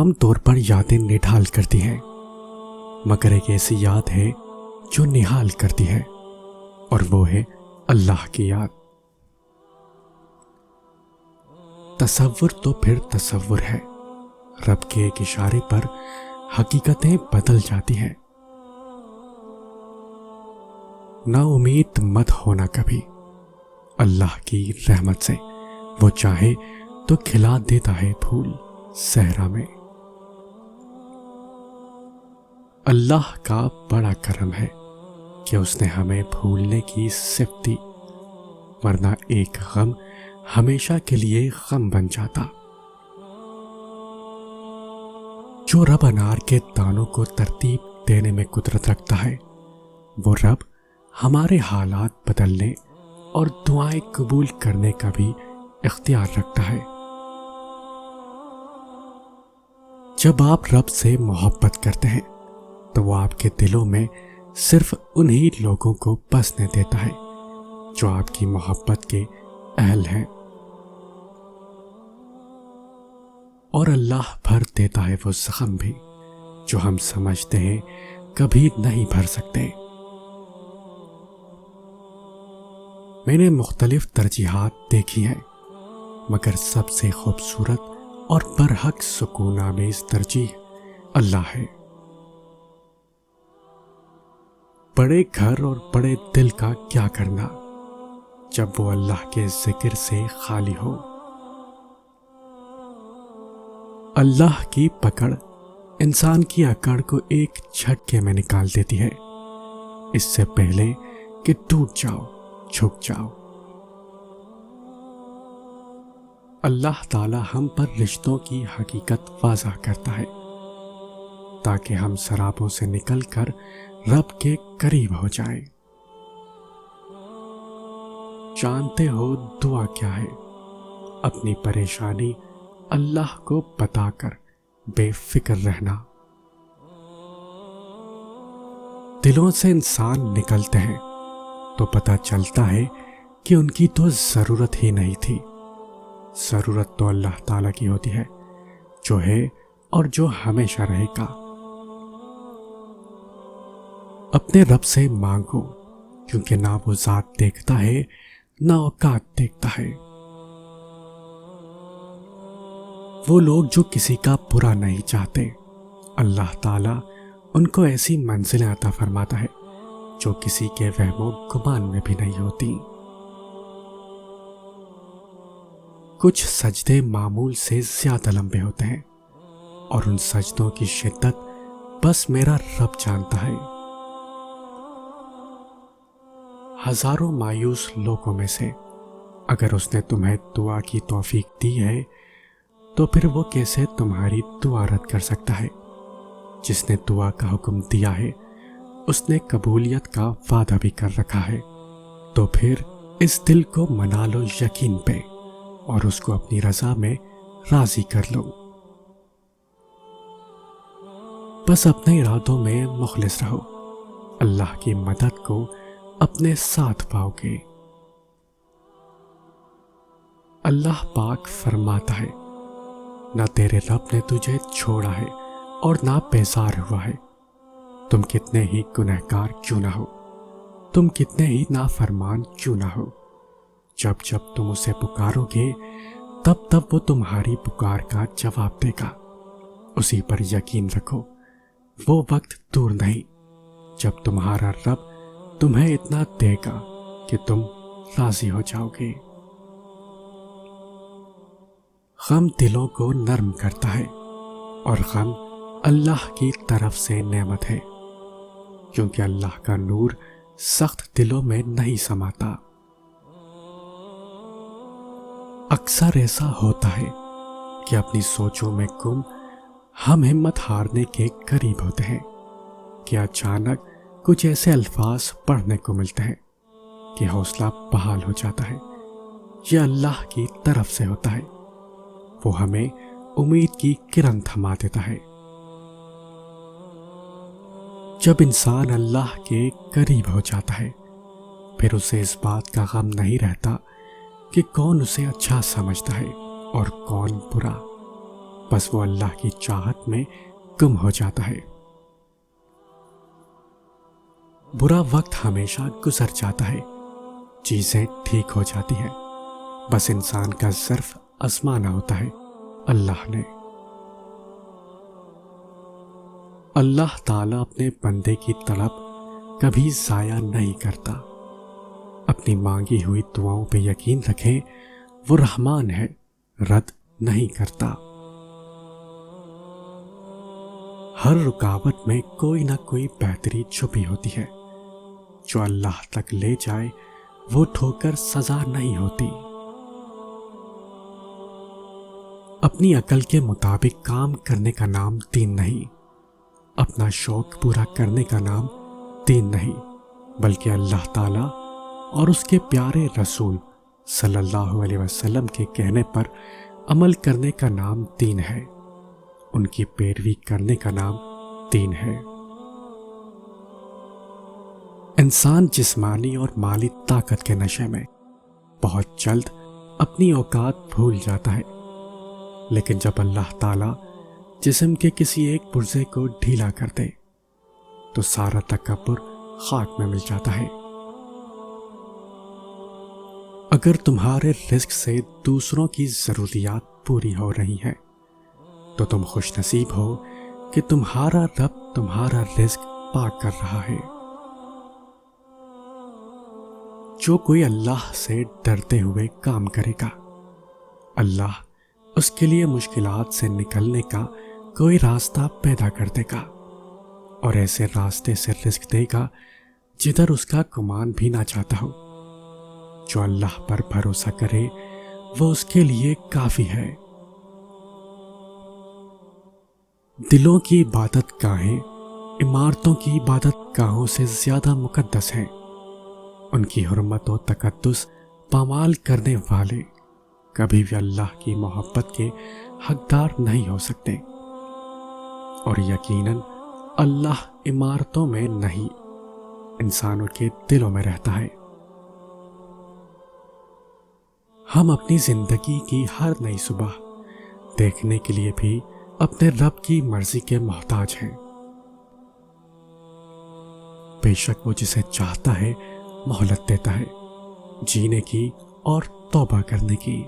عام طور پر یادیں نڈھال کرتی ہیں، مگر ایک ایسی یاد ہے جو نہال کرتی ہے، اور وہ ہے اللہ کی یاد۔ تصور تو پھر تصور ہے، رب کے ایک اشارے پر حقیقتیں بدل جاتی ہیں۔ نا امید مت ہونا کبھی، اللہ کی رحمت سے وہ چاہے تو کھلا دیتا ہے پھول صحرا میں۔ اللہ کا بڑا کرم ہے کہ اس نے ہمیں بھولنے کی صفت دی، ورنہ ایک غم ہمیشہ کے لیے غم بن جاتا۔ جو رب انار کے دانوں کو ترتیب دینے میں قدرت رکھتا ہے، وہ رب ہمارے حالات بدلنے اور دعائیں قبول کرنے کا بھی اختیار رکھتا ہے۔ جب آپ رب سے محبت کرتے ہیں تو وہ آپ کے دلوں میں صرف انہی لوگوں کو بسنے دیتا ہے جو آپ کی محبت کے اہل ہیں، اور اللہ بھر دیتا ہے وہ زخم بھی جو ہم سمجھتے ہیں کبھی نہیں بھر سکتے۔ میں نے مختلف ترجیحات دیکھی ہیں، مگر سب سے خوبصورت اور برحق سکون آمیز ترجیح اللہ ہے۔ بڑے گھر اور بڑے دل کا کیا کرنا جب وہ اللہ کے ذکر سے خالی ہو۔ اللہ کی پکڑ انسان کی اکڑ کو ایک جھٹکے میں نکال دیتی ہے، اس سے پہلے کہ ٹوٹ جاؤ، جھک جاؤ۔ اللہ تعالی ہم پر رشتوں کی حقیقت واضح کرتا ہے تاکہ ہم سرابوں سے نکل کر رب کے قریب ہو جائیں۔ جانتے ہو دعا کیا ہے؟ اپنی پریشانی اللہ کو بتا کر بے فکر رہنا۔ دلوں سے انسان نکلتے ہیں تو پتہ چلتا ہے کہ ان کی تو ضرورت ہی نہیں تھی۔ ضرورت تو اللہ تعالیٰ کی ہوتی ہے، جو ہے اور جو ہمیشہ رہے گا۔ اپنے رب سے مانگو، کیونکہ نہ وہ ذات دیکھتا ہے نہ اوقات دیکھتا ہے۔ وہ لوگ جو کسی کا برا نہیں چاہتے، اللہ تعالیٰ ان کو ایسی منزلیں عطا فرماتا ہے جو کسی کے وہم و گمان میں بھی نہیں ہوتی۔ کچھ سجدے معمول سے زیادہ لمبے ہوتے ہیں، اور ان سجدوں کی شدت بس میرا رب جانتا ہے۔ ہزاروں مایوس لوگوں میں سے اگر اس نے تمہیں دعا کی توفیق دی ہے تو پھر وہ کیسے تمہاری دعا رد کر سکتا ہے؟ جس نے دعا کا حکم دیا ہے اس نے قبولیت کا وعدہ بھی کر رکھا ہے، تو پھر اس دل کو منا لو یقین پہ اور اس کو اپنی رضا میں راضی کر لو۔ بس اپنے ارادوں میں مخلص رہو، اللہ کی مدد کو اپنے ساتھ پاؤ گے۔ اللہ پاک فرماتا ہے، نہ تیرے رب نے تجھے چھوڑا ہے اور نہ بیزار ہوا ہے، تم کتنے ہی گنہگار کیوں نہ ہو، تم کتنے ہی نافرمان کیوں نہ ہو۔ جب جب تم اسے پکارو گے تب تب وہ تمہاری پکار کا جواب دے گا۔ اسی پر یقین رکھو، وہ وقت دور نہیں جب تمہارا رب تمہیں اتنا دے گا کہ تم راضی ہو جاؤ گے۔ غم دلوں کو نرم کرتا ہے، اور غم اللہ کی طرف سے نعمت ہے، کیونکہ اللہ کا نور سخت دلوں میں نہیں سماتا۔ اکثر ایسا ہوتا ہے کہ اپنی سوچوں میں گم ہم ہمت ہارنے کے قریب ہوتے ہیں کہ اچانک کچھ ایسے الفاظ پڑھنے کو ملتے ہیں کہ حوصلہ بحال ہو جاتا ہے۔ یہ اللہ کی طرف سے ہوتا ہے، وہ ہمیں امید کی کرن تھما دیتا ہے۔ جب انسان اللہ کے قریب ہو جاتا ہے پھر اسے اس بات کا غم نہیں رہتا کہ کون اسے اچھا سمجھتا ہے اور کون برا، بس وہ اللہ کی چاہت میں گم ہو جاتا ہے۔ برا وقت ہمیشہ گزر جاتا ہے، چیزیں ٹھیک ہو جاتی ہیں، بس انسان کا ظرف آزمانا ہوتا ہے اللہ نے۔ اللہ تعالیٰ اپنے بندے کی طلب کبھی ضائع نہیں کرتا۔ اپنی مانگی ہوئی دعاؤں پہ یقین رکھیں، وہ رحمان ہے، رد نہیں کرتا۔ ہر رکاوٹ میں کوئی نہ کوئی بہتری چھپی ہوتی ہے، جو اللہ تک لے جائے وہ ٹھوکر سزا نہیں ہوتی۔ اپنی عقل کے مطابق کام کرنے کا نام دین نہیں، اپنا شوق پورا کرنے کا نام دین نہیں، بلکہ اللہ تعالیٰ اور اس کے پیارے رسول صلی اللہ علیہ وسلم کے کہنے پر عمل کرنے کا نام دین ہے، ان کی پیروی کرنے کا نام دین ہے۔ انسان جسمانی اور مالی طاقت کے نشے میں بہت جلد اپنی اوقات بھول جاتا ہے، لیکن جب اللہ تعالیٰ جسم کے کسی ایک پرزے کو ڈھیلا کر دے تو سارا تکبر خاک میں مل جاتا ہے۔ اگر تمہارے رزق سے دوسروں کی ضروریات پوری ہو رہی ہیں تو تم خوش نصیب ہو کہ تمہارا رب تمہارا رزق پاک کر رہا ہے۔ جو کوئی اللہ سے ڈرتے ہوئے کام کرے گا، اللہ اس کے لیے مشکلات سے نکلنے کا کوئی راستہ پیدا کر دے گا، اور ایسے راستے سے رزق دے گا جدھر اس کا گمان بھی نہ چاہتا ہو۔ جو اللہ پر بھروسہ کرے وہ اس کے لیے کافی ہے۔ دلوں کی عبادت گاہیں عمارتوں کی عبادت گاہوں سے زیادہ مقدس ہیں۔ ان کی حرمت و تقدس پامال کرنے والے کبھی بھی اللہ کی محبت کے حقدار نہیں ہو سکتے، اور یقیناً اللہ عمارتوں میں نہیں، انسانوں کے دلوں میں رہتا ہے۔ ہم اپنی زندگی کی ہر نئی صبح دیکھنے کے لیے بھی اپنے رب کی مرضی کے محتاج ہیں۔ بے شک وہ جسے چاہتا ہے مہلت دیتا ہے، جینے کی اور توبہ کرنے کی۔